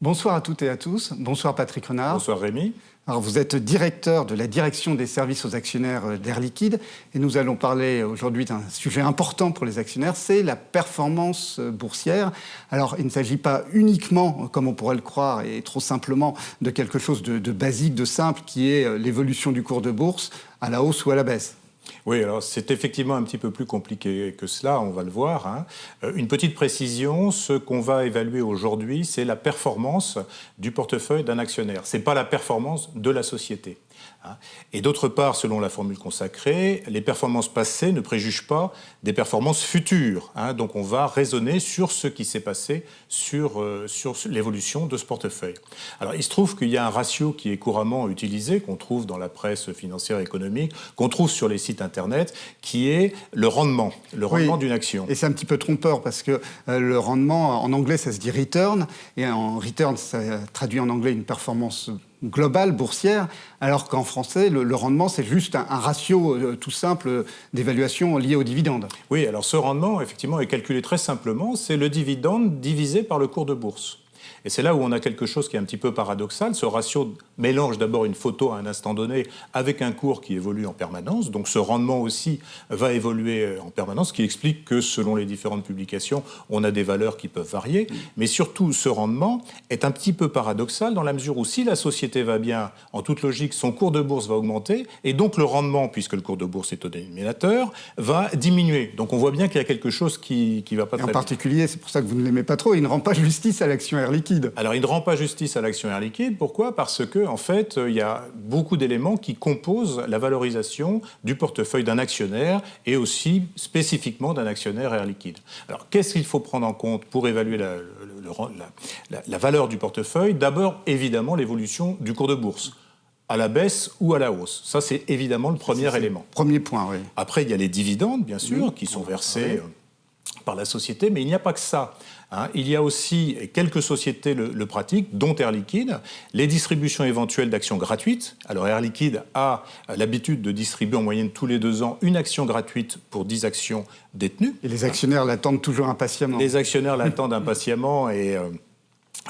Bonsoir à toutes et à tous. Bonsoir Patrick Renard. Bonsoir Rémi. Alors, vous êtes directeur de la direction des services aux actionnaires d'Air Liquide et nous allons parler aujourd'hui d'un sujet important pour les actionnaires, c'est la performance boursière. Alors, il ne s'agit pas uniquement, comme on pourrait le croire, et trop simplement, de quelque chose de basique, de simple, qui est l'évolution du cours de bourse à la hausse ou à la baisse. Oui, alors c'est effectivement un petit peu plus compliqué que cela, on va le voir, hein. Une petite précision, ce qu'on va évaluer aujourd'hui, c'est la performance du portefeuille d'un actionnaire. Ce n'est pas la performance de la société. Et d'autre part, selon la formule consacrée, les performances passées ne préjugent pas des performances futures. Donc on va raisonner sur ce qui s'est passé sur l'évolution de ce portefeuille. Alors il se trouve qu'il y a un ratio qui est couramment utilisé, qu'on trouve dans la presse financière et économique, qu'on trouve sur les sites internet, qui est le rendement d'une action. Et c'est un petit peu trompeur parce que le rendement, en anglais, ça se dit return, et en return, ça traduit en anglais une performance globale, boursière, alors qu'en français, le rendement, c'est juste un ratio tout simple d'évaluation lié au dividende. Oui, alors ce rendement, effectivement, est calculé très simplement, c'est le dividende divisé par le cours de bourse. Et c'est là où on a quelque chose qui est un petit peu paradoxal. Ce ratio mélange d'abord une photo à un instant donné avec un cours qui évolue en permanence. Donc ce rendement aussi va évoluer en permanence, ce qui explique que selon les différentes publications, on a des valeurs qui peuvent varier. Mais surtout, ce rendement est un petit peu paradoxal dans la mesure où si la société va bien, en toute logique, son cours de bourse va augmenter et donc le rendement, puisque le cours de bourse est au dénominateur, va diminuer. Donc on voit bien qu'il y a quelque chose qui va pas très bien. En particulier, c'est pour ça que vous ne l'aimez pas trop, il ne rend pas justice à l'action Air Liquide. Alors, il ne rend pas justice à l'action Air Liquide. Pourquoi ? Parce que, en fait, il y a beaucoup d'éléments qui composent la valorisation du portefeuille d'un actionnaire et aussi spécifiquement d'un actionnaire Air Liquide. Alors, qu'est-ce qu'il faut prendre en compte pour évaluer la valeur du portefeuille ? D'abord, évidemment, l'évolution du cours de bourse, à la baisse ou à la hausse. Ça, c'est évidemment le premier élément. Premier point, oui. Après, il y a les dividendes, bien sûr, qui sont versés par la société, mais il n'y a pas que ça. Il y a aussi, et quelques sociétés le pratiquent, dont Air Liquide, les distributions éventuelles d'actions gratuites. Alors Air Liquide a l'habitude de distribuer en moyenne tous les 2 ans une action gratuite pour 10 actions détenues. Et les actionnaires l'attendent toujours impatiemment. Les actionnaires l'attendent impatiemment et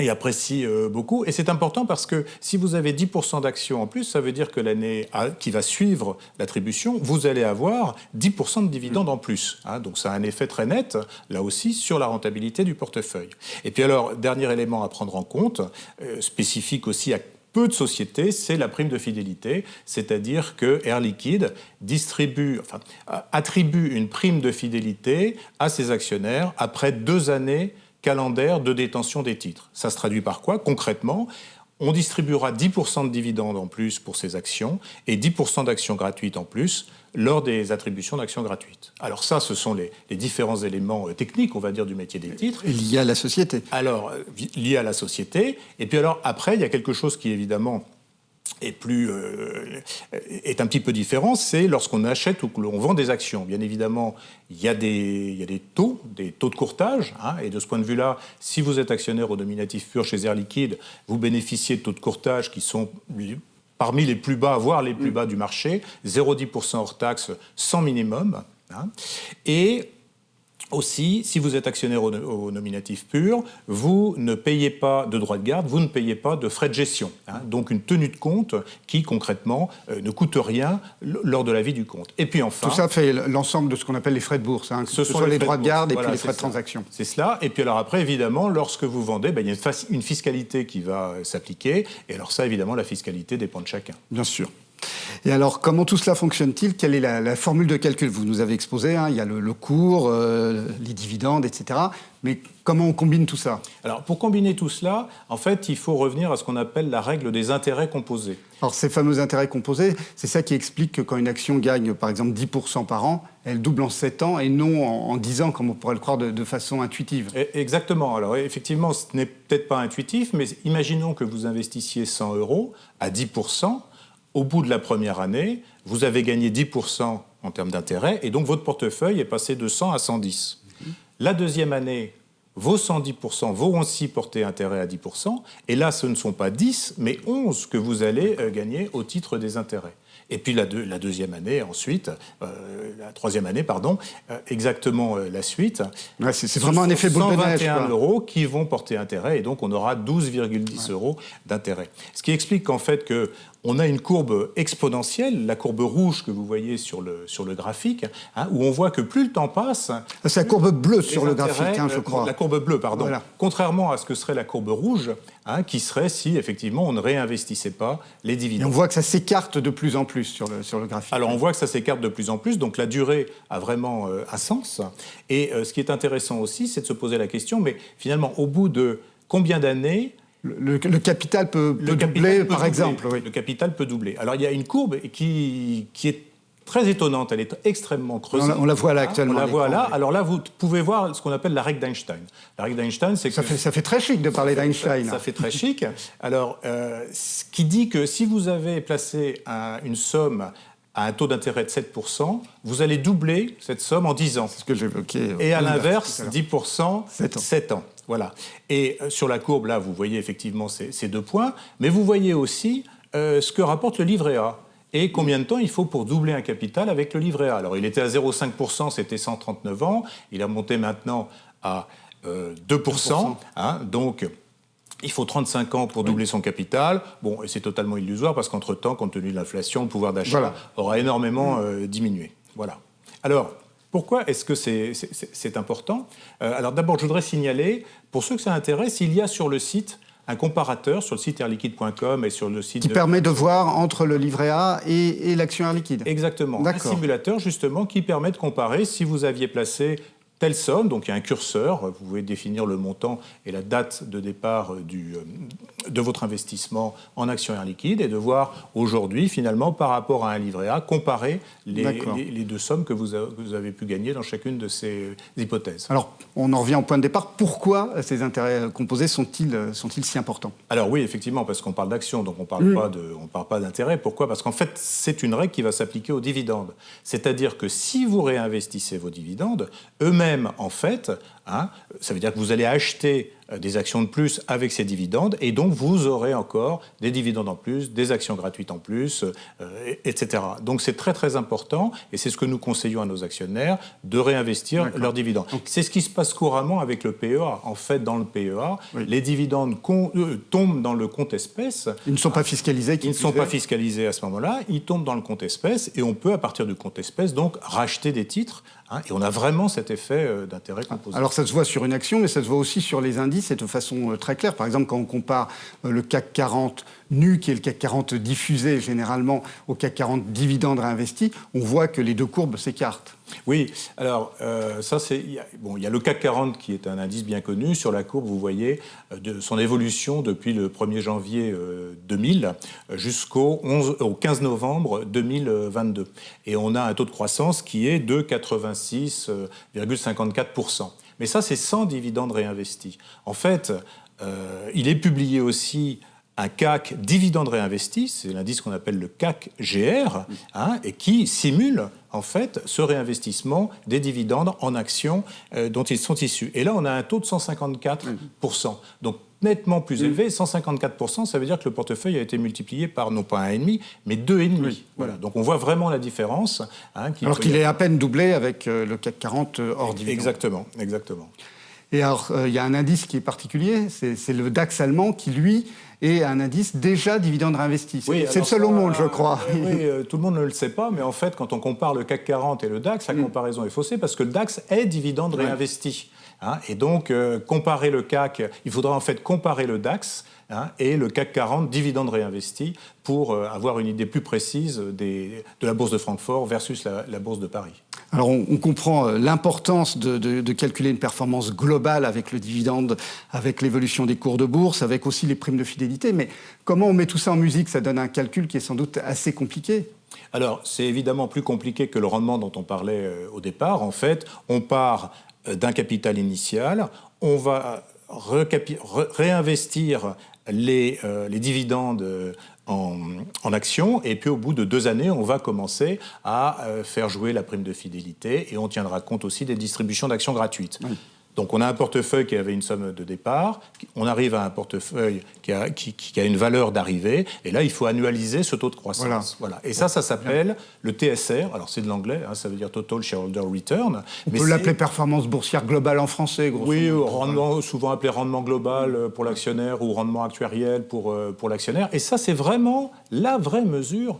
apprécie beaucoup. Et c'est important parce que si vous avez 10% d'actions en plus, ça veut dire que l'année qui va suivre l'attribution, vous allez avoir 10% de dividendes en plus. Donc ça a un effet très net, là aussi, sur la rentabilité du portefeuille. Et puis alors, dernier élément à prendre en compte, spécifique aussi à peu de sociétés, c'est la prime de fidélité, c'est-à-dire que Air Liquide attribue une prime de fidélité à ses actionnaires après 2 années calendaire de détention des titres. Ça se traduit par quoi ? Concrètement, on distribuera 10% de dividendes en plus pour ces actions et 10% d'actions gratuites en plus lors des attributions d'actions gratuites. Alors ça, ce sont les différents éléments techniques, on va dire, du métier des titres. Liés à la société. Alors, liés à la société. Et puis alors, après, il y a quelque chose qui, évidemment, est un petit peu différent, c'est lorsqu'on achète ou qu'on vend des actions. Bien évidemment, il y a des taux de courtage, et de ce point de vue-là, si vous êtes actionnaire au nominatif pur chez Air Liquide, vous bénéficiez de taux de courtage qui sont parmi les plus bas, voire les plus bas du marché, 0,10% hors taxe sans minimum. Et aussi, si vous êtes actionnaire au nominatif pur, vous ne payez pas de droits de garde, vous ne payez pas de frais de gestion. Donc une tenue de compte qui, concrètement, ne coûte rien lors de la vie du compte. Et puis enfin... Tout ça fait l'ensemble de ce qu'on appelle les frais de bourse. Que ce soit les droits de garde et puis les frais de transaction. C'est cela. Et puis alors après, évidemment, lorsque vous vendez, il y a une fiscalité qui va s'appliquer. Et alors ça, évidemment, la fiscalité dépend de chacun. Bien sûr. Et alors, comment tout cela fonctionne-t-il ? Quelle est la formule de calcul ? Vous nous avez exposé, il y a le cours, les dividendes, etc. Mais comment on combine tout ça ? Alors, pour combiner tout cela, en fait, il faut revenir à ce qu'on appelle la règle des intérêts composés. Alors, ces fameux intérêts composés, c'est ça qui explique que quand une action gagne, par exemple, 10% par an, elle double en 7 ans et non en 10 ans, comme on pourrait le croire de façon intuitive. Exactement. Alors, effectivement, ce n'est peut-être pas intuitif, mais imaginons que vous investissiez 100 € à 10%. Au bout de la première année, vous avez gagné 10% en termes d'intérêt, et donc votre portefeuille est passé de 100 à 110. La deuxième année, vos 110% vont aussi porter intérêt à 10%, et là, ce ne sont pas 10, mais 11 que vous allez gagner au titre des intérêts. Et puis la deuxième année, ensuite, la troisième année, pardon, exactement la suite. Ouais, c'est vraiment un effet boule de neige. 121 € qui vont porter intérêt, et donc on aura 12,10 € d'intérêt. Ce qui explique qu'en fait on a une courbe exponentielle, la courbe rouge que vous voyez sur le graphique, où on voit que plus le temps passe... C'est la courbe bleue sur le graphique, je crois. La courbe bleue, pardon. Voilà. Contrairement à ce que serait la courbe rouge, qui serait si, effectivement, on ne réinvestissait pas les dividendes. Et on voit que ça s'écarte de plus en plus sur le graphique. Alors, on voit que ça s'écarte de plus en plus, donc la durée a vraiment un sens. Et ce qui est intéressant aussi, c'est de se poser la question, mais finalement, au bout de combien d'années... Le capital peut doubler, par exemple. Oui. Le capital peut doubler. Alors, il y a une courbe qui est très étonnante, elle est extrêmement creusée. On la voit là actuellement. On la voit là. Alors là, vous pouvez voir ce qu'on appelle la règle d'Einstein. La règle d'Einstein, c'est que... Ça fait très chic de parler d'Einstein. Ça fait très chic. Alors, ce qui dit que si vous avez placé une somme à un taux d'intérêt de 7%, vous allez doubler cette somme en 10 ans. C'est ce que j'évoquais. Et à l'inverse, 10%, 7 ans. Voilà. Et sur la courbe, là, vous voyez effectivement ces 2 points, mais vous voyez aussi ce que rapporte le livret A. Et combien de temps il faut pour doubler un capital avec le livret A. Alors, il était à 0,5%, c'était 139 ans. Il a monté maintenant à 2%. Donc, il faut 35 ans pour doubler son capital. Bon, et c'est totalement illusoire parce qu'entre-temps, compte tenu de l'inflation, le pouvoir d'achat aura énormément diminué. Voilà. Alors... Pourquoi est-ce que c'est important ? Alors d'abord, je voudrais signaler, pour ceux que ça intéresse, il y a sur le site un comparateur, sur le site airliquide.com et sur le site... Qui permet de voir entre le livret A et l'action Air Liquide. Exactement. Un simulateur, justement, qui permet de comparer si vous aviez placé telle somme, donc il y a un curseur, vous pouvez définir le montant et la date de départ de votre investissement en action Air Liquide et de voir aujourd'hui, finalement, par rapport à un livret A, comparer les 2 sommes que vous avez pu gagner dans chacune de ces hypothèses. Alors, on en revient au point de départ. Pourquoi ces intérêts composés sont-ils si importants ? Alors oui, effectivement, parce qu'on parle d'action, donc on ne parle pas d'intérêt. Pourquoi ? Parce qu'en fait, c'est une règle qui va s'appliquer aux dividendes. C'est-à-dire que si vous réinvestissez vos dividendes, eux-mêmes, en fait, ça veut dire que vous allez acheter des actions de plus avec ces dividendes et donc vous aurez encore des dividendes en plus, des actions gratuites en plus, etc. Donc c'est très très important et c'est ce que nous conseillons à nos actionnaires de réinvestir leurs dividendes. C'est ce qui se passe couramment avec le PEA. En fait, dans le PEA, les dividendes tombent dans le compte espèce. Ils ne sont pas fiscalisés. Ils ne sont pas fiscalisés à ce moment-là. Ils tombent dans le compte espèce et on peut, à partir du compte espèce, donc racheter des titres. Et on a vraiment cet effet d'intérêt composé. Alors ça se voit sur une action, mais ça se voit aussi sur les indices et de façon très claire. Par exemple, quand on compare le CAC 40 nu, qui est le CAC 40 diffusé généralement, au CAC 40 dividendes réinvestis, on voit que les 2 courbes s'écartent. Oui, alors ça c'est... il y a le CAC 40 qui est un indice bien connu. Sur la courbe, vous voyez son évolution depuis le 1er janvier 2000 jusqu'au 15 novembre 2022. Et on a un taux de croissance qui est de 86,54%. Mais ça, c'est sans dividendes réinvestis. En fait, il est publié aussi un CAC dividende réinvesti, c'est l'indice qu'on appelle le CAC GR, et qui simule en fait ce réinvestissement des dividendes en actions dont ils sont issus. Et là, on a un taux de 154%. Donc nettement plus élevé, 154%, ça veut dire que le portefeuille a été multiplié par non pas 1,5, mais 2,5. Voilà. Donc on voit vraiment la différence. Alors qu'il est à peine doublé avec le CAC 40 hors dividende. Exactement. Et alors, il y a un indice qui est particulier, c'est le DAX allemand qui, lui, est un indice déjà dividende réinvesti. C'est le seul au monde, je crois. Oui, tout le monde ne le sait pas, mais en fait, quand on compare le CAC 40 et le DAX, la comparaison est faussée parce que le DAX est dividende réinvesti. Et donc, comparer le CAC, il faudra en fait comparer le DAX et le CAC 40 dividende réinvesti pour avoir une idée plus précise de la bourse de Francfort versus la bourse de Paris. Alors on comprend l'importance de calculer une performance globale avec le dividende, avec l'évolution des cours de bourse, avec aussi les primes de fidélité. Mais comment on met tout ça en musique ? Ça donne un calcul qui est sans doute assez compliqué. Alors c'est évidemment plus compliqué que le rendement dont on parlait au départ. En fait, on part d'un capital initial, on va réinvestir les dividendes en actions, et puis au bout de 2 années, on va commencer à faire jouer la prime de fidélité et on tiendra compte aussi des distributions d'actions gratuites. Donc on a un portefeuille qui avait une somme de départ, on arrive à un portefeuille qui a une valeur d'arrivée, et là il faut annualiser ce taux de croissance. Voilà. Et ça s'appelle le TSR, alors c'est de l'anglais, ça veut dire Total Shareholder Return. On peut l'appeler performance boursière globale en français, grosso modo. Oui, rendement, souvent appelé rendement global pour l'actionnaire ou rendement actuariel pour l'actionnaire. Et ça c'est vraiment la vraie mesure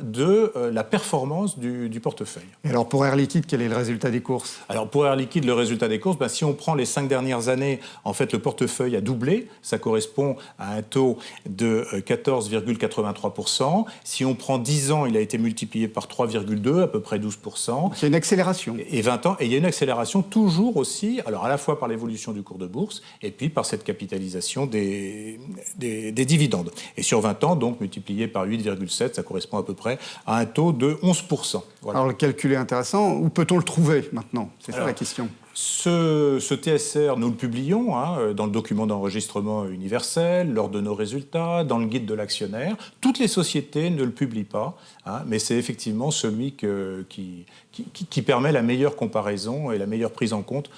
de la performance du portefeuille. Et alors pour Air Liquide, quel est le résultat des courses? Alors pour Air Liquide, le résultat des courses, si on prend les 5 dernières années, en fait le portefeuille a doublé, ça correspond à un taux de 14,83%. Si on prend 10 ans, il a été multiplié par 3,2, à peu près 12%. C'est une accélération. Et 20 ans, et il y a une accélération toujours aussi, alors à la fois par l'évolution du cours de bourse, et puis par cette capitalisation des dividendes. Et sur 20 ans, donc multiplié par 8,7, ça correspond à peu près à un taux de 11%. Voilà. Alors le calcul est intéressant. Où peut-on le trouver maintenant? C'est ça la question. Ce TSR, nous le publions dans le document d'enregistrement universel, lors de nos résultats, dans le guide de l'actionnaire. Toutes les sociétés ne le publient pas, mais c'est effectivement celui qui permet la meilleure comparaison et la meilleure prise en compte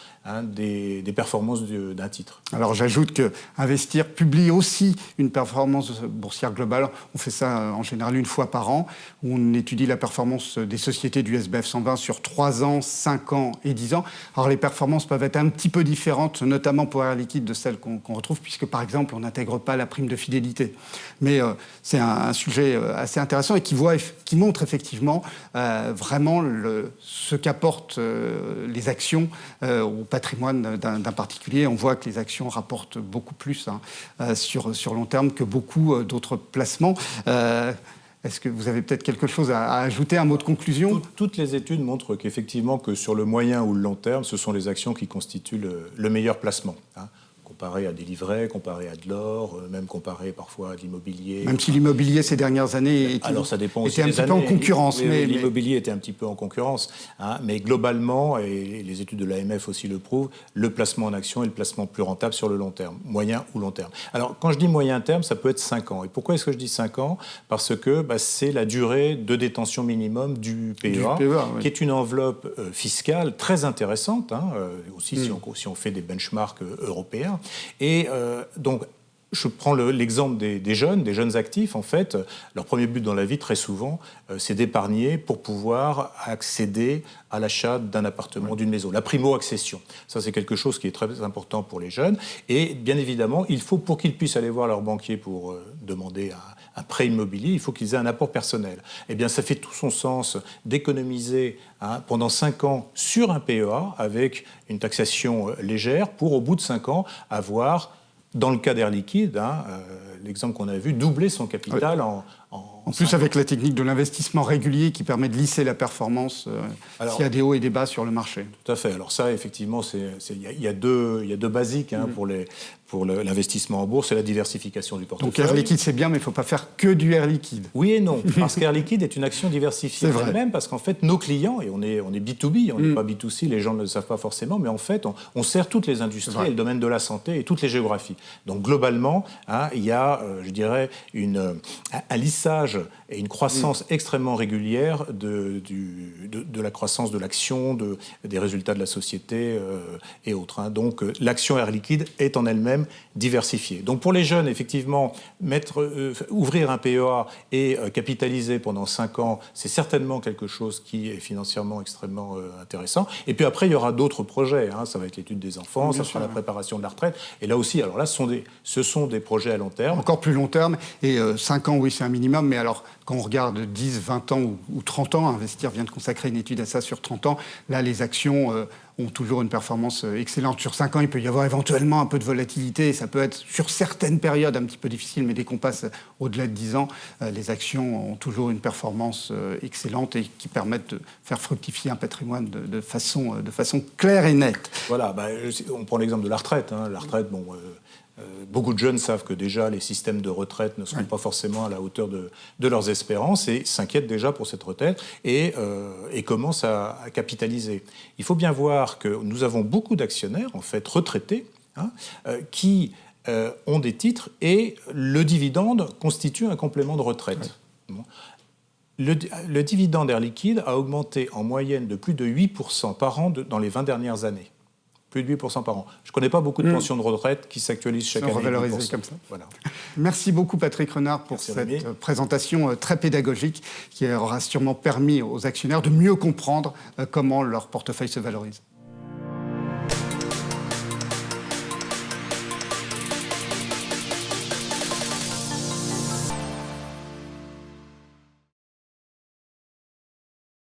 des performances d'un titre. Alors j'ajoute que Investir publie aussi une performance boursière globale. On fait ça en général une fois par an, où on étudie la performance des sociétés du SBF 120 sur 3 ans, 5 ans et 10 ans. Alors les performances peuvent être un petit peu différentes, notamment pour Air Liquide, de celles qu'on retrouve, puisque par exemple on n'intègre pas la prime de fidélité. Mais c'est un sujet assez intéressant et qui montre effectivement vraiment ce qu'apportent les actions au patrimoine d'un particulier. On voit que les actions rapportent beaucoup plus sur long terme que beaucoup d'autres placements. Est-ce que vous avez peut-être quelque chose à ajouter, un mot de conclusion? Toutes les études montrent qu'effectivement, que sur le moyen ou le long terme, ce sont les actions qui constituent le meilleur placement. Comparé à des livrets, comparé à de l'or, même comparé parfois à de l'immobilier. Même si l'immobilier ces dernières années était un petit peu en concurrence. Mais l'immobilier était un petit peu en concurrence. Mais globalement, et les études de l'AMF aussi le prouvent, le placement en action est le placement plus rentable sur le long terme, moyen ou long terme. Alors quand je dis moyen terme, ça peut être 5 ans. Et pourquoi est-ce que je dis 5 ans? Parce que c'est la durée de détention minimum du PEA, qui est une enveloppe fiscale très intéressante, aussi si on fait des benchmarks européens. Et donc, je prends l'exemple des jeunes actifs. En fait, leur premier but dans la vie, très souvent, c'est d'épargner pour pouvoir accéder à l'achat d'un appartement, d'une maison. La primo-accession. Ça, c'est quelque chose qui est très important pour les jeunes. Et bien évidemment, il faut, pour qu'ils puissent aller voir leur banquier pour demander un prêt immobilier, il faut qu'ils aient un apport personnel. Eh bien, ça fait tout son sens d'économiser pendant 5 ans sur un PEA avec une taxation légère pour, au bout de 5 ans, avoir, dans le cas d'Air Liquide, l'exemple qu'on a vu, doubler son capital en plus, avec la technique de l'investissement régulier qui permet de lisser la performance s'il y a des hauts et des bas sur le marché. Tout à fait. Alors ça, effectivement, il y a deux basiques pour l'investissement en bourse, c'est la diversification du portefeuille. Donc Air Liquide, c'est bien, mais il ne faut pas faire que du Air Liquide. Oui et non, parce qu'Air Liquide est une action diversifiée elle-même, parce qu'en fait, nos clients, et on est B2B, on n'est pas B2C, les gens ne le savent pas forcément, mais en fait, on sert toutes les industries, et le domaine de la santé et toutes les géographies. Donc globalement, il y a, je dirais, un lissage et une croissance extrêmement régulière de la croissance de l'action, des résultats de la société et autres. Donc l'action Air Liquide est en elle-même diversifiée. Donc pour les jeunes, effectivement, ouvrir un PEA et capitaliser pendant 5 ans, c'est certainement quelque chose qui est financièrement extrêmement intéressant. Et puis après, il y aura d'autres projets. Ça va être l'étude des enfants, ça sera la préparation de la retraite. Et là aussi, alors là, ce sont des projets à long terme. Encore plus long terme. Et 5 ans, oui, c'est un minimum. Mais alors, quand on regarde 10, 20 ans ou 30 ans, Investir vient de consacrer une étude à ça sur 30 ans, là, les actions ont toujours une performance excellente. Sur 5 ans, il peut y avoir éventuellement un peu de volatilité. Et ça peut être, sur certaines périodes, un petit peu difficile. Mais dès qu'on passe au-delà de 10 ans, les actions ont toujours une performance excellente et qui permettent de faire fructifier un patrimoine de façon claire et nette. Voilà, on prend l'exemple de la retraite. La retraite, beaucoup de jeunes savent que déjà les systèmes de retraite ne seront pas forcément à la hauteur de leurs espérances et s'inquiètent déjà pour cette retraite et commencent à capitaliser. Il faut bien voir que nous avons beaucoup d'actionnaires, en fait, retraités, qui ont des titres et le dividende constitue un complément de retraite. Ouais. Le dividende Air Liquide a augmenté en moyenne de plus de 8% par an dans les 20 dernières années. plus de 8% par an. Je ne connais pas beaucoup de pensions de retraite qui s'actualisent chaque année. Revalorisées comme ça. Voilà. Merci beaucoup Patrick Renard pour cette présentation très pédagogique qui aura sûrement permis aux actionnaires de mieux comprendre comment leur portefeuille se valorise.